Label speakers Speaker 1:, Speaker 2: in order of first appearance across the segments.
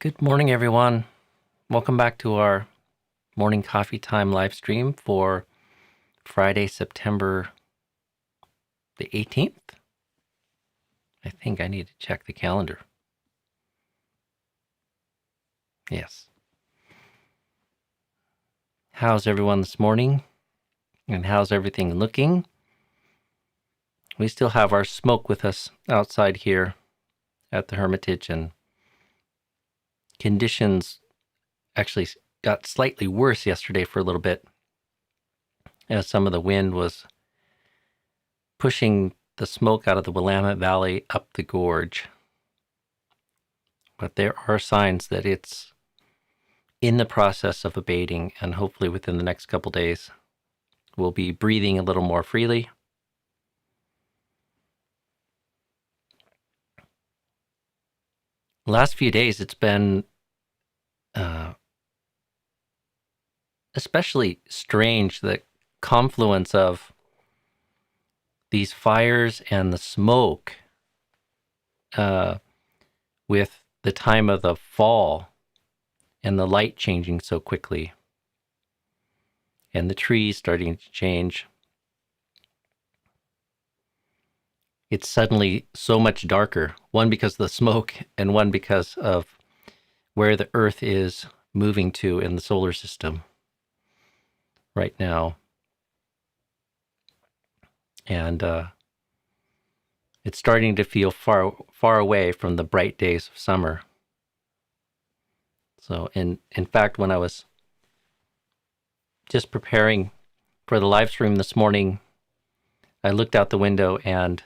Speaker 1: Good morning, everyone. Welcome back to our morning coffee time live stream for Friday, September the 18th. I think I need to check the calendar. Yes. How's everyone this morning? And how's everything looking? We still have our smoke with us outside here at the Hermitage, and conditions actually got slightly worse yesterday for a little bit as some of the wind was pushing the smoke out of the Willamette Valley up the gorge. But there are signs that it's in the process of abating, and hopefully within the next couple days, we'll be breathing a little more freely. The last few days, it's been especially strange, the confluence of these fires and the smoke with the time of the fall and the light changing so quickly and the trees starting to change. It's suddenly so much darker, one because of the smoke and one because of where the Earth is moving to in the solar system right now. And it's starting to feel far away from the bright days of summer. So in fact, when I was just preparing for the live stream this morning, I looked out the window and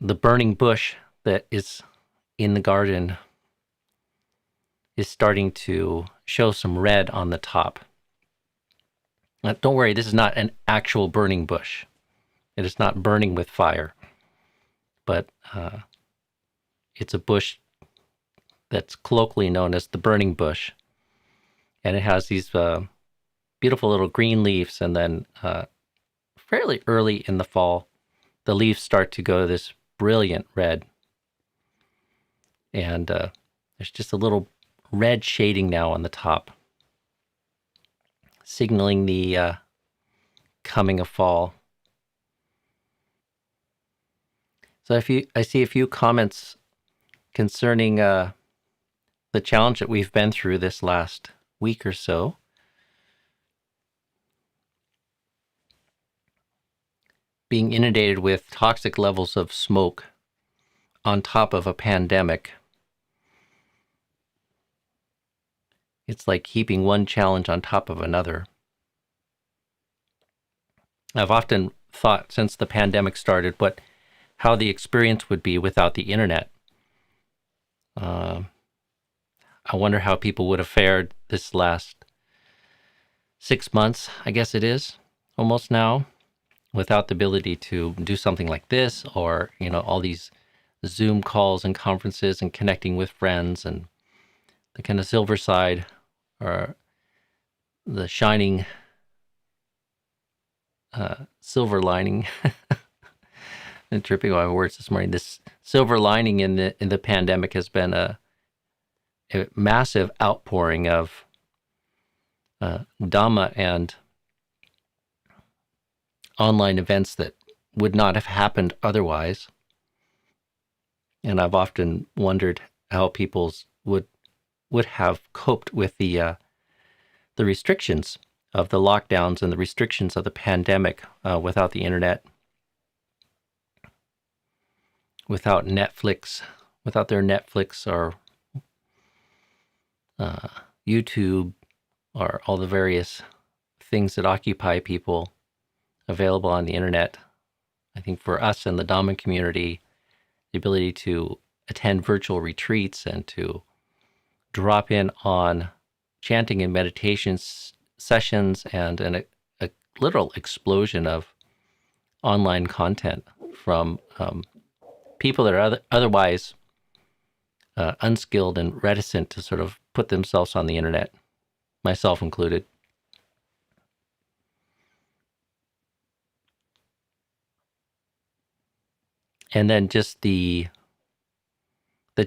Speaker 1: the burning bush that is in the garden is starting to show some red on the top. Now, don't worry, this is not an actual burning bush. It is not burning with fire, but it's a bush that's colloquially known as the burning bush. And it has these beautiful little green leaves, and then fairly early in the fall, the leaves start to go this brilliant red. And there's just a little red shading now on the top, signaling the coming of fall. So I see a few comments concerning the challenge that we've been through this last week or so. Being inundated with toxic levels of smoke on top of a pandemic. It's like heaping one challenge on top of another. I've often thought since the pandemic started how the experience would be without the internet. I wonder how people would have fared this last 6 months, I guess it is, almost now, without the ability to do something like this, or, all these Zoom calls and conferences and connecting with friends, and the kind of silver side, or the shining silver lining. I'm tripping on my words this morning. This silver lining in the pandemic has been a massive outpouring of Dhamma and online events that would not have happened otherwise. And I've often wondered how people would have coped with the restrictions of the lockdowns and the restrictions of the pandemic without the internet, without Netflix, without their Netflix or YouTube, or all the various things that occupy people available on the internet. I think for us in the Dhamma community, the ability to attend virtual retreats and to drop in on chanting and meditation sessions and a literal explosion of online content from people that are otherwise unskilled and reticent to sort of put themselves on the internet, myself included. And then just the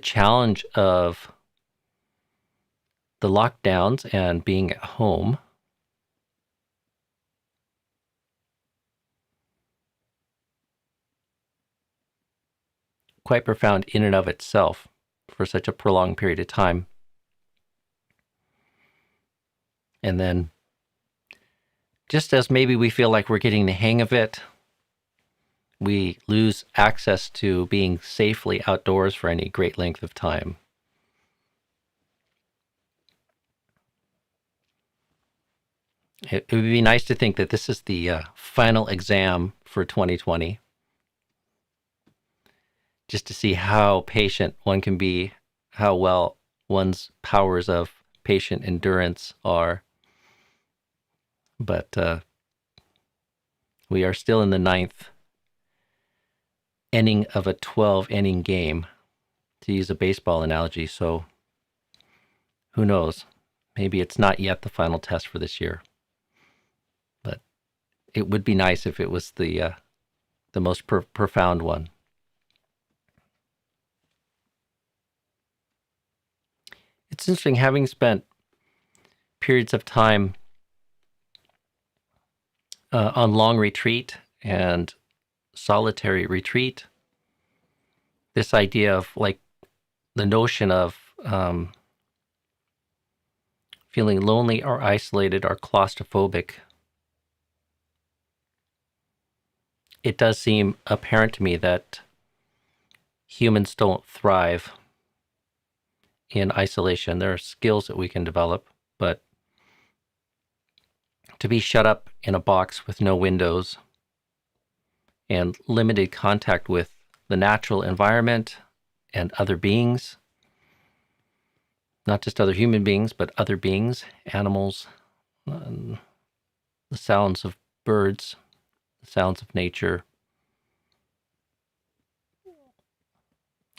Speaker 1: challenge of the lockdowns and being at home quite profound in and of itself for such a prolonged period of time. And then just as maybe we feel like we're getting the hang of it, we lose access to being safely outdoors for any great length of time. It would be nice to think that this is the final exam for 2020, just to see how patient one can be, how well one's powers of patient endurance are. But we are still in the 9th inning of a 12-inning game, to use a baseball analogy. So who knows? Maybe it's not yet the final test for this year. But it would be nice if it was the most profound one. It's interesting, having spent periods of time on long retreat and solitary retreat, this idea of like the notion of feeling lonely or isolated or claustrophobic, it does seem apparent to me that humans don't thrive in isolation. There are skills that we can develop, but to be shut up in a box with no windows and limited contact with the natural environment and other beings, not just other human beings, but other beings, animals, the sounds of birds, the sounds of nature.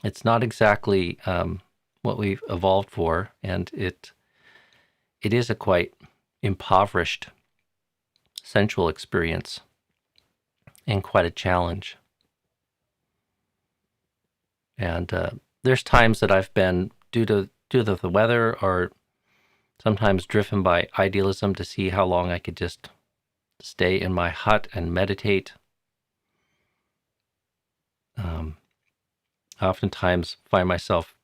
Speaker 1: It's not exactly what we've evolved for, and it is a quite impoverished sensual experience and quite a challenge. And there's times that I've been, due to the weather, or sometimes driven by idealism, to see how long I could just stay in my hut and meditate. I oftentimes find myself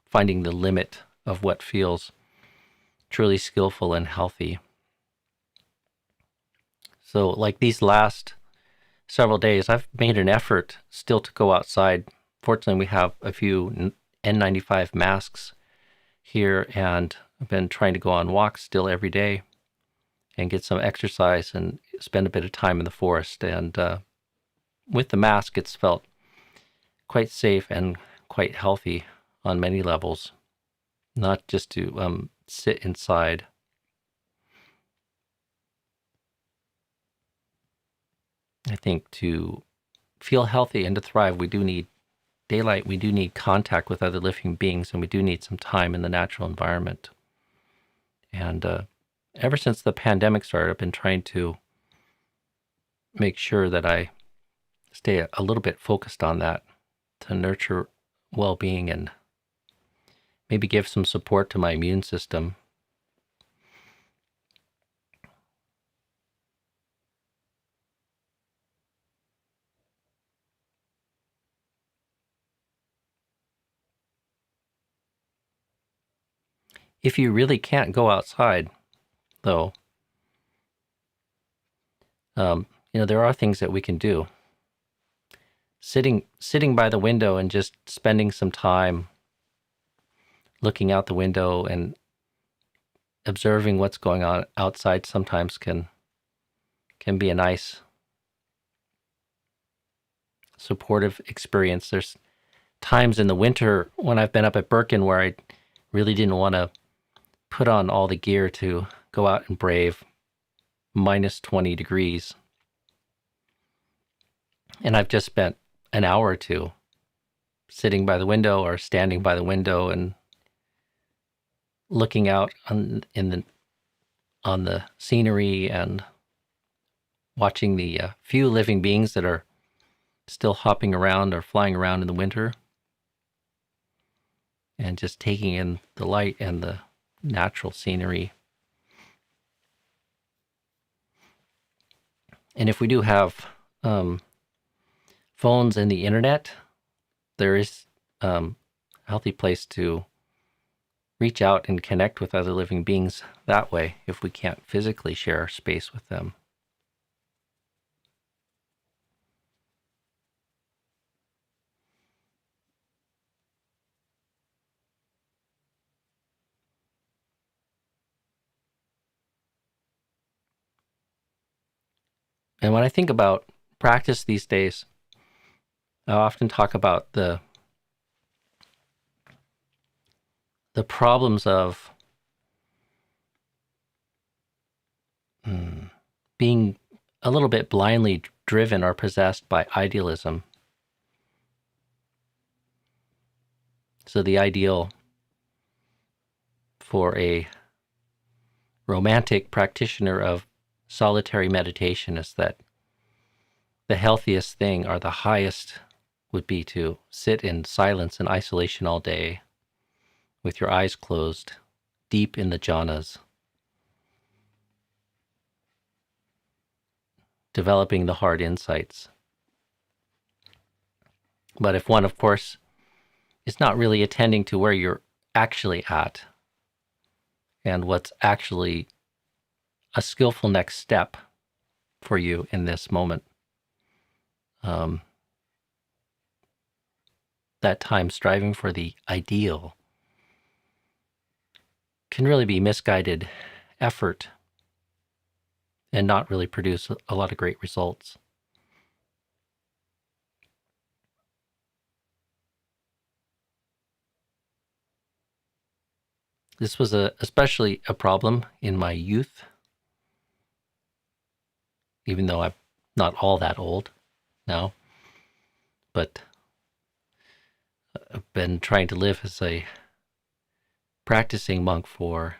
Speaker 1: finding the limit of what feels truly skillful and healthy. So like these last several days, I've made an effort still to go outside. Fortunately, we have a few N95 masks here, and I've been trying to go on walks still every day and get some exercise and spend a bit of time in the forest. And with the mask, it's felt quite safe and quite healthy on many levels, not just to sit inside. I think to feel healthy and to thrive, we do need daylight, we do need contact with other living beings, and we do need some time in the natural environment. And ever since the pandemic started, I've been trying to make sure that I stay a little bit focused on that, to nurture well-being and maybe give some support to my immune system. If you really can't go outside, though, there are things that we can do. Sitting by the window and just spending some time looking out the window and observing what's going on outside sometimes can be a nice supportive experience. There's times in the winter when I've been up at Birken where I really didn't want to put on all the gear to go out and brave minus 20 degrees. And I've just spent an hour or two sitting by the window or standing by the window and looking out on the scenery and watching the few living beings that are still hopping around or flying around in the winter, and just taking in the light and the natural scenery. And if we do have phones and the internet, there is a healthy place to reach out and connect with other living beings that way if we can't physically share space with them. And when I think about practice these days, I often talk about the problems of being a little bit blindly driven or possessed by idealism. So the ideal for a romantic practitioner of solitary meditation is that the healthiest thing or the highest would be to sit in silence and isolation all day with your eyes closed, deep in the jhanas, developing the hard insights. But if one, of course, is not really attending to where you're actually at and what's actually a skillful next step for you in this moment, that time striving for the ideal can really be misguided effort and not really produce a lot of great results. This was especially a problem in my youth, even though I'm not all that old now, but I've been trying to live as a practicing monk for a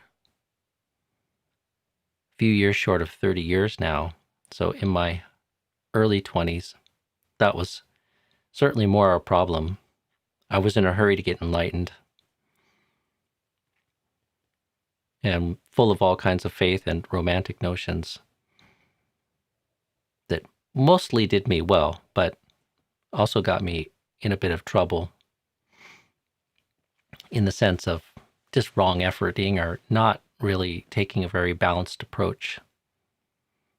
Speaker 1: few years short of 30 years now. So in my early 20s, that was certainly more a problem. I was in a hurry to get enlightened and full of all kinds of faith and romantic notions that mostly did me well, but also got me in a bit of trouble in the sense of just wrong efforting or not really taking a very balanced approach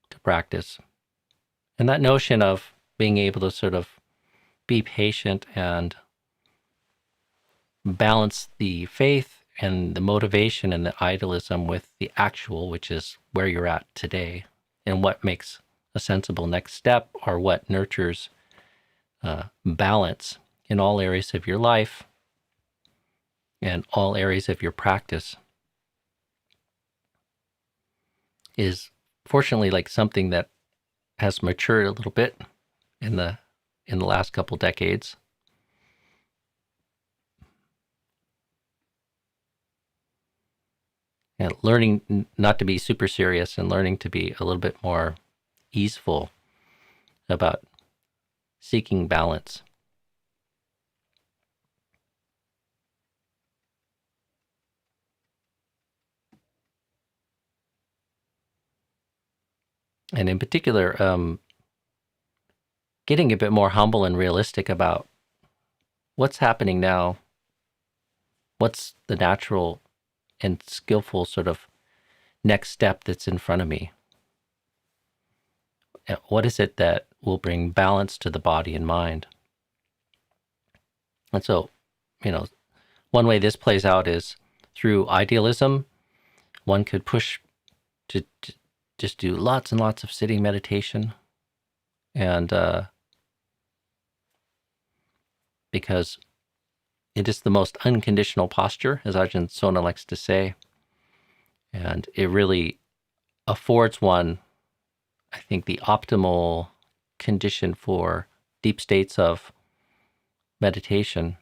Speaker 1: to practice. And that notion of being able to sort of be patient and balance the faith and the motivation and the idealism with the actual, which is where you're at today, and what makes a sensible next step, or what nurtures balance in all areas of your life and all areas of your practice, is fortunately like something that has matured a little bit in the last couple decades. And learning not to be super serious and learning to be a little bit more easeful about seeking balance. And in particular, getting a bit more humble and realistic about what's happening now, what's the natural and skillful sort of next step that's in front of me. What is it that will bring balance to the body and mind? And so, one way this plays out is through idealism. One could push to just do lots and lots of sitting meditation. And because it is the most unconditional posture, as Ajahn Sona likes to say. And it really affords one, I think, the optimal condition for deep states of meditation.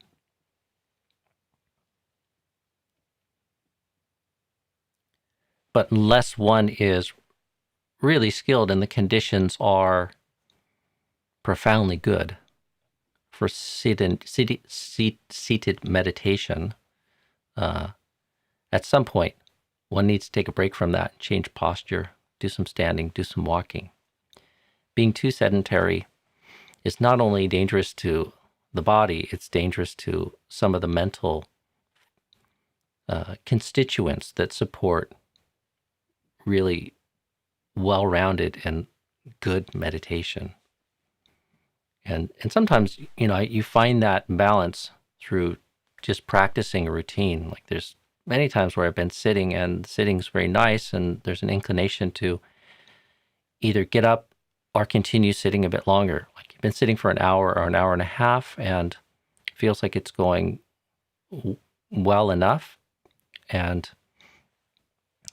Speaker 1: But unless one is really skilled and the conditions are profoundly good for seated meditation, at some point one needs to take a break from that, change posture, do some standing, do some walking. Being too sedentary is not only dangerous to the body, it's dangerous to some of the mental constituents that support really well-rounded and good meditation. And sometimes, you find that balance through just practicing a routine. Like there's many times where I've been sitting and sitting's very nice and there's an inclination to either get up or continue sitting a bit longer. Like you've been sitting for an hour or an hour and a half and it feels like it's going well enough. And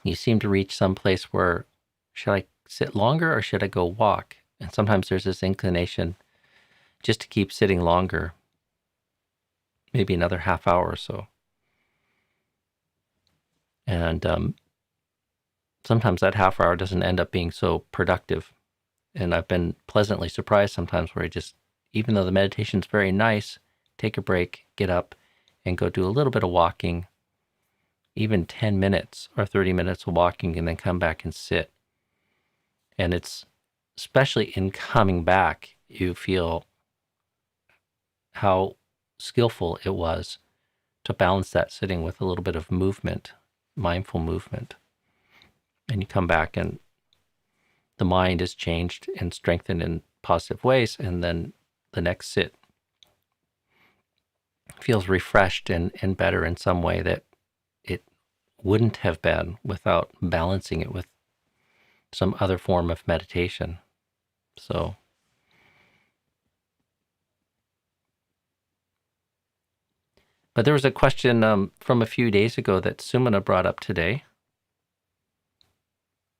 Speaker 1: you seem to reach some place where, should I sit longer or should I go walk? And sometimes there's this inclination just to keep sitting longer, maybe another half hour or so. And sometimes that half hour doesn't end up being so productive. And I've been pleasantly surprised sometimes where I just, even though the meditation's very nice, take a break, get up, and go do a little bit of walking, even 10 minutes or 30 minutes of walking, and then come back and sit. And it's, especially in coming back, you feel how skillful it was to balance that sitting with a little bit of movement, mindful movement. And you come back and the mind is changed and strengthened in positive ways. And then the next sit feels refreshed and better in some way that it wouldn't have been without balancing it with some other form of meditation. So but there was a question from a few days ago that Sumana brought up today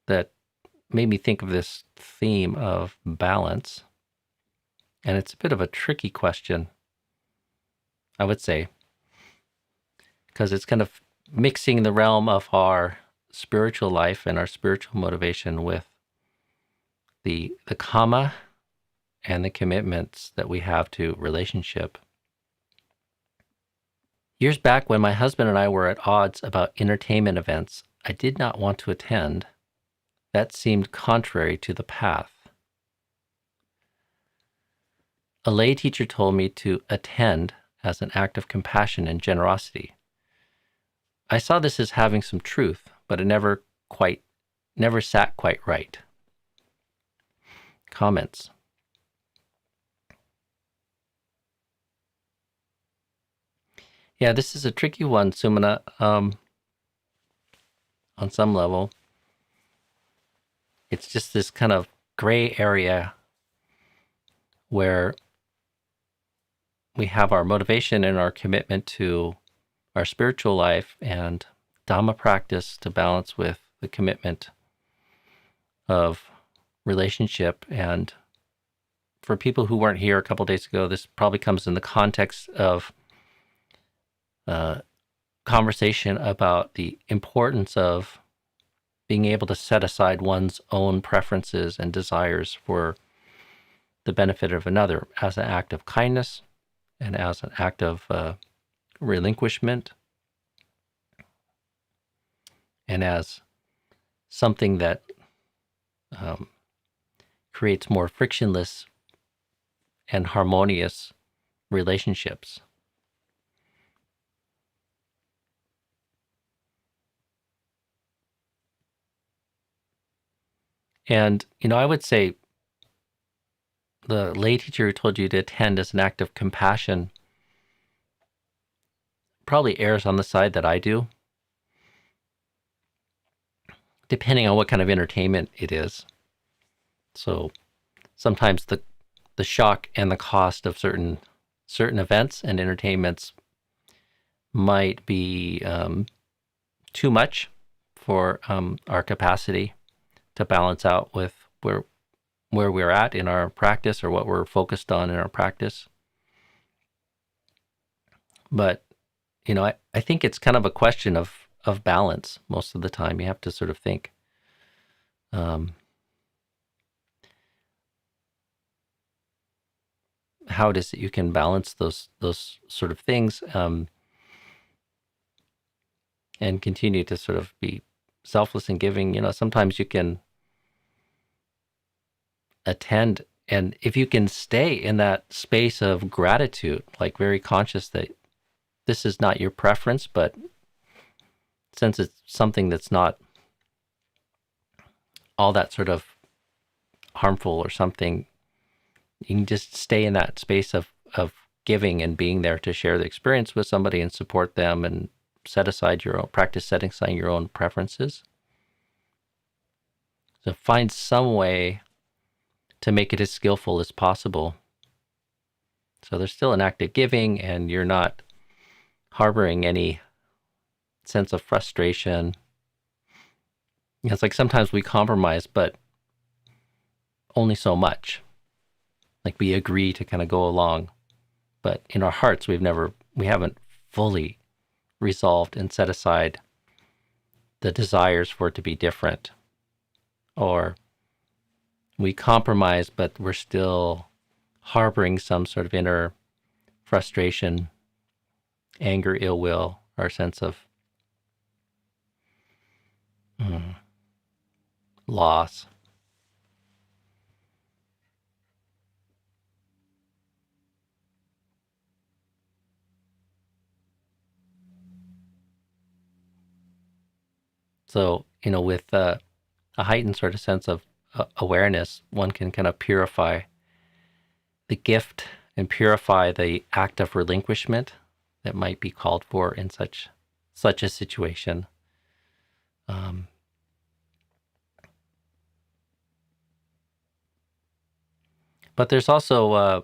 Speaker 1: that made me think of this theme of balance. And it's a bit of a tricky question, I would say, because it's kind of mixing the realm of our spiritual life and our spiritual motivation with the karma and the commitments that we have to relationship. Years back, when my husband and I were at odds about entertainment events I did not want to attend, that seemed contrary to the path. A lay teacher told me to attend as an act of compassion and generosity. I saw this as having some truth, but it never sat quite right. Comments. Yeah, this is a tricky one, Sumana, on some level. It's just this kind of gray area where we have our motivation and our commitment to our spiritual life and Dhamma practice to balance with the commitment of relationship. And for people who weren't here a couple days ago, this probably comes in the context of conversation about the importance of being able to set aside one's own preferences and desires for the benefit of another as an act of kindness and as an act of relinquishment and as something that creates more frictionless and harmonious relationships. And, I would say the lay teacher who told you to attend as an act of compassion probably errs on the side that I do, depending on what kind of entertainment it is. So sometimes the shock and the cost of certain events and entertainments might be too much for our capacity to balance out with where we're at in our practice or what we're focused on in our practice. But, I think it's kind of a question of balance most of the time. You have to sort of think, how it is that you can balance those sort of things and continue to sort of be selfless and giving, sometimes you can attend, and if you can stay in that space of gratitude, like very conscious that this is not your preference, but since it's something that's not all that sort of harmful or something, you can just stay in that space of giving and being there to share the experience with somebody and support them, and practice setting aside your own preferences. So find some way to make it as skillful as possible. So there's still an act of giving, and you're not harboring any sense of frustration. It's like sometimes we compromise, but only so much. Like we agree to kind of go along, but in our hearts, we haven't fully resolved and set aside the desires for it to be different. Or we compromise, but we're still harboring some sort of inner frustration, anger, ill will, or sense of loss. So, with a heightened sort of sense of awareness, one can kind of purify the gift and purify the act of relinquishment that might be called for in such a situation. But there's also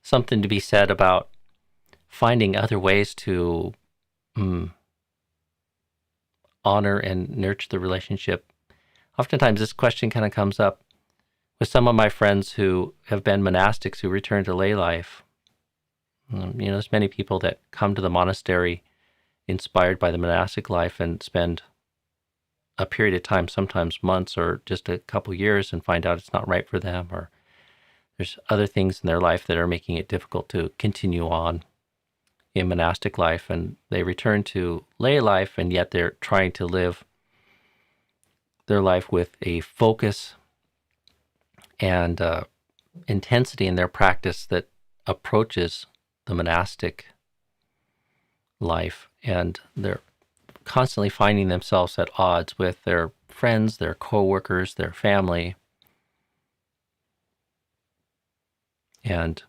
Speaker 1: something to be said about finding other ways to honor and nurture the relationship. Oftentimes this question kind of comes up with some of my friends who have been monastics who return to lay life. There's many people that come to the monastery inspired by the monastic life and spend a period of time, sometimes months or just a couple years, and find out it's not right for them, or there's other things in their life that are making it difficult to continue on in monastic life, and they return to lay life, and yet they're trying to live their life with a focus and intensity in their practice that approaches the monastic life, and they're constantly finding themselves at odds with their friends, their co-workers, their family. And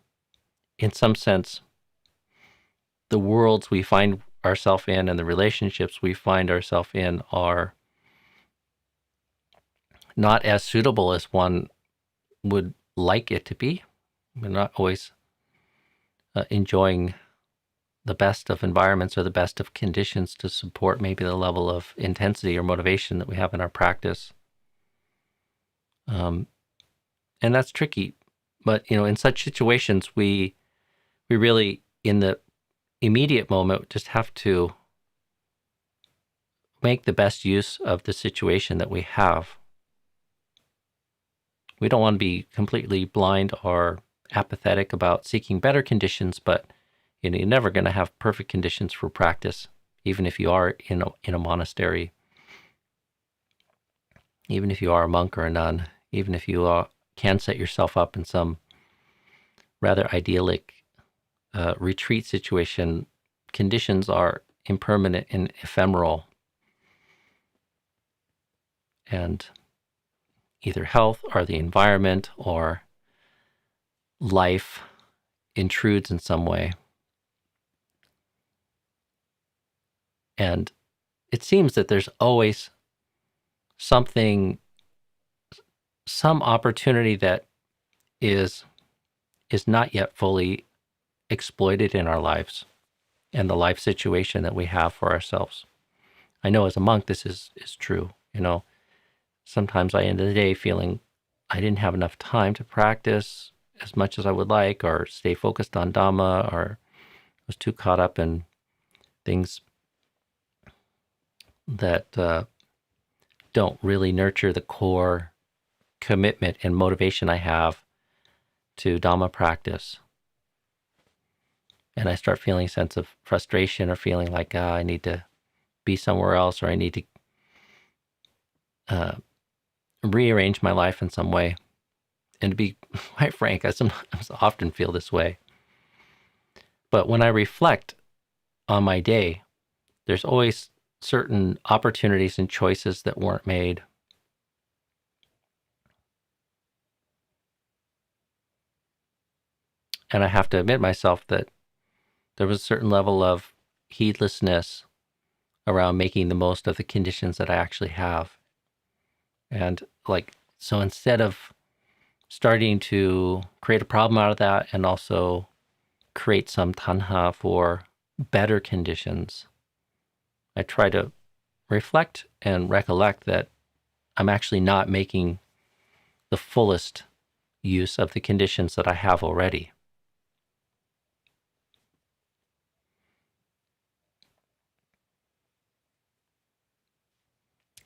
Speaker 1: in some sense, the worlds we find ourselves in and the relationships we find ourselves in are not as suitable as one would like it to be. We're not always enjoying the best of environments or the best of conditions to support maybe the level of intensity or motivation that we have in our practice. And that's tricky. But, in such situations, we really, in the immediate moment, just have to make the best use of the situation that we have. We don't want to be completely blind or apathetic about seeking better conditions, but you're never going to have perfect conditions for practice, even if you are in a monastery, even if you are a monk or a nun, even if you can set yourself up in some rather idyllic retreat situation. Conditions are impermanent and ephemeral, and either health or the environment or life intrudes in some way. And it seems that there's always some opportunity that is not yet fully exploited in our lives and the life situation that we have for ourselves. I know as a monk this is true. Sometimes I end the day feeling I didn't have enough time to practice as much as I would like, or stay focused on Dhamma, or was too caught up in things that don't really nurture the core commitment and motivation I have to Dhamma practice. And I start feeling a sense of frustration, or feeling like I need to be somewhere else, or I need to uh, rearrange my life in some way. And to be quite frank, I sometimes often feel this way. But when I reflect on my day, there's always certain opportunities and choices that weren't made. And I have to admit myself that there was a certain level of heedlessness around making the most of the conditions that I actually have. And so instead of starting to create a problem out of that and also create some tanha for better conditions, I try to reflect and recollect that I'm actually not making the fullest use of the conditions that I have already.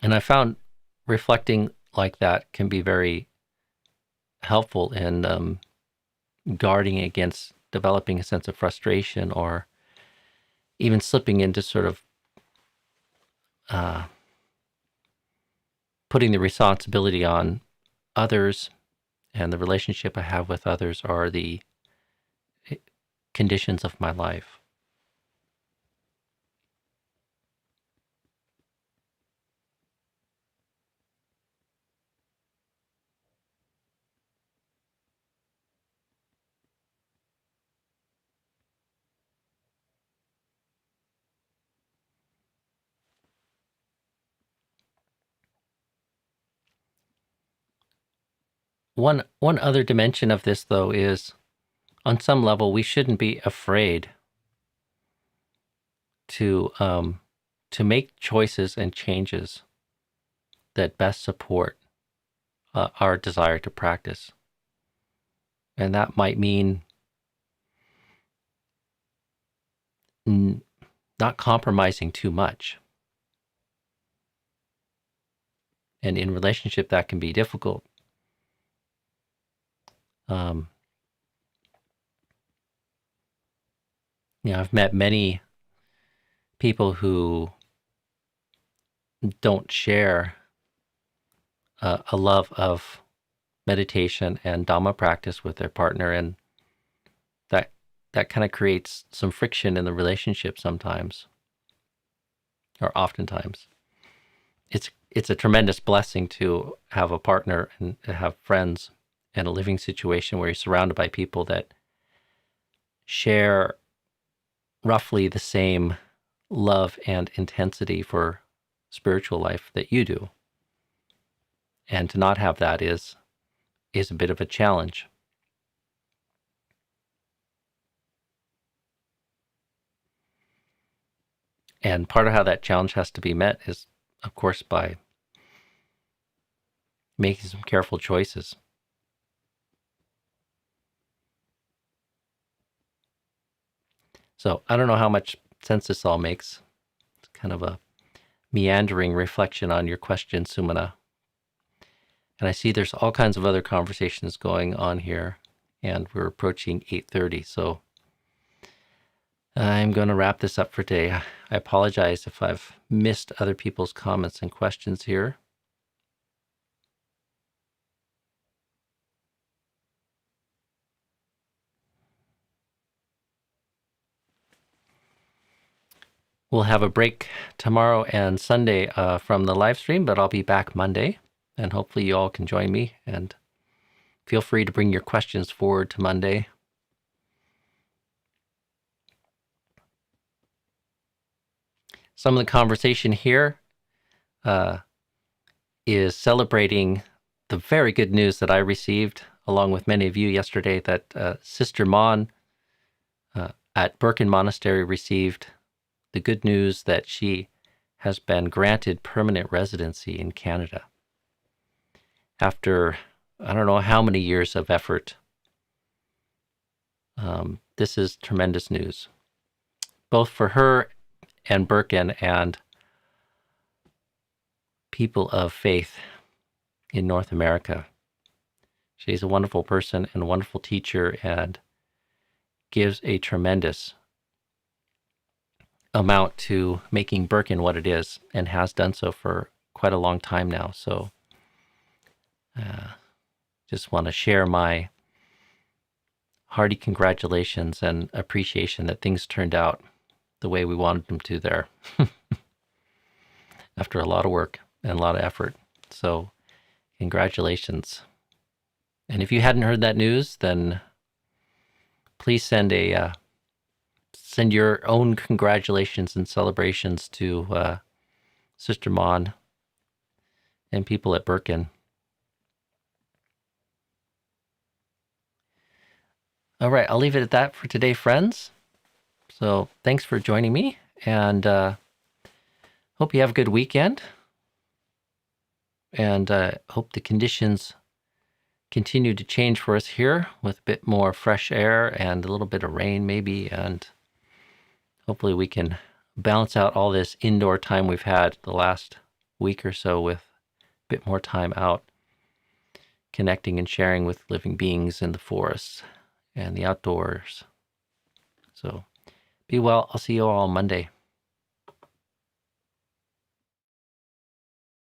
Speaker 1: And I found reflecting like that can be very helpful in guarding against developing a sense of frustration or even slipping into sort of putting the responsibility on others, and the relationship I have with others are the conditions of my life. One other dimension of this, though, is on some level we shouldn't be afraid to make choices and changes that best support our desire to practice, and that might mean not compromising too much. And in relationship, that can be difficult. I've met many people who don't share a love of meditation and Dhamma practice with their partner, and that kind of creates some friction in the relationship sometimes, or oftentimes. It's a tremendous blessing to have a partner and have friends and a living situation where you're surrounded by people that share roughly the same love and intensity for spiritual life that you do. And to not have that is a bit of a challenge. And part of how that challenge has to be met is, of course, by making some careful choices. So I don't know how much sense this all makes. It's kind of a meandering reflection on your question, Sumana. And I see there's all kinds of other conversations going on here, and we're approaching 8:30. So I'm going to wrap this up for today. I apologize if I've missed other people's comments and questions here. We'll have a break tomorrow and Sunday from the live stream, but I'll be back Monday, and hopefully you all can join me. And feel free to bring your questions forward to Monday. Some of the conversation here is celebrating the very good news that I received, along with many of you yesterday, that Sister Mon at Birken Monastery received the good news that she has been granted permanent residency in Canada after I don't know how many years of effort. This is tremendous news, both for her and Birken and people of faith in North America. She's a wonderful person and a wonderful teacher, and gives a tremendous amount to making Birken what it is, and has done so for quite a long time now. So just want to share my hearty congratulations and appreciation that things turned out the way we wanted them to there after a lot of work and a lot of effort. So congratulations. And if you hadn't heard that news, then please send your own congratulations and celebrations to Sister Mon and people at Birkin. All right, I'll leave it at that for today, friends. So thanks for joining me, and hope you have a good weekend. And hope the conditions continue to change for us here with a bit more fresh air and a little bit of rain maybe, and hopefully we can balance out all this indoor time we've had the last week or so with a bit more time out, connecting and sharing with living beings in the forests and the outdoors. So be well. I'll see you all on Monday.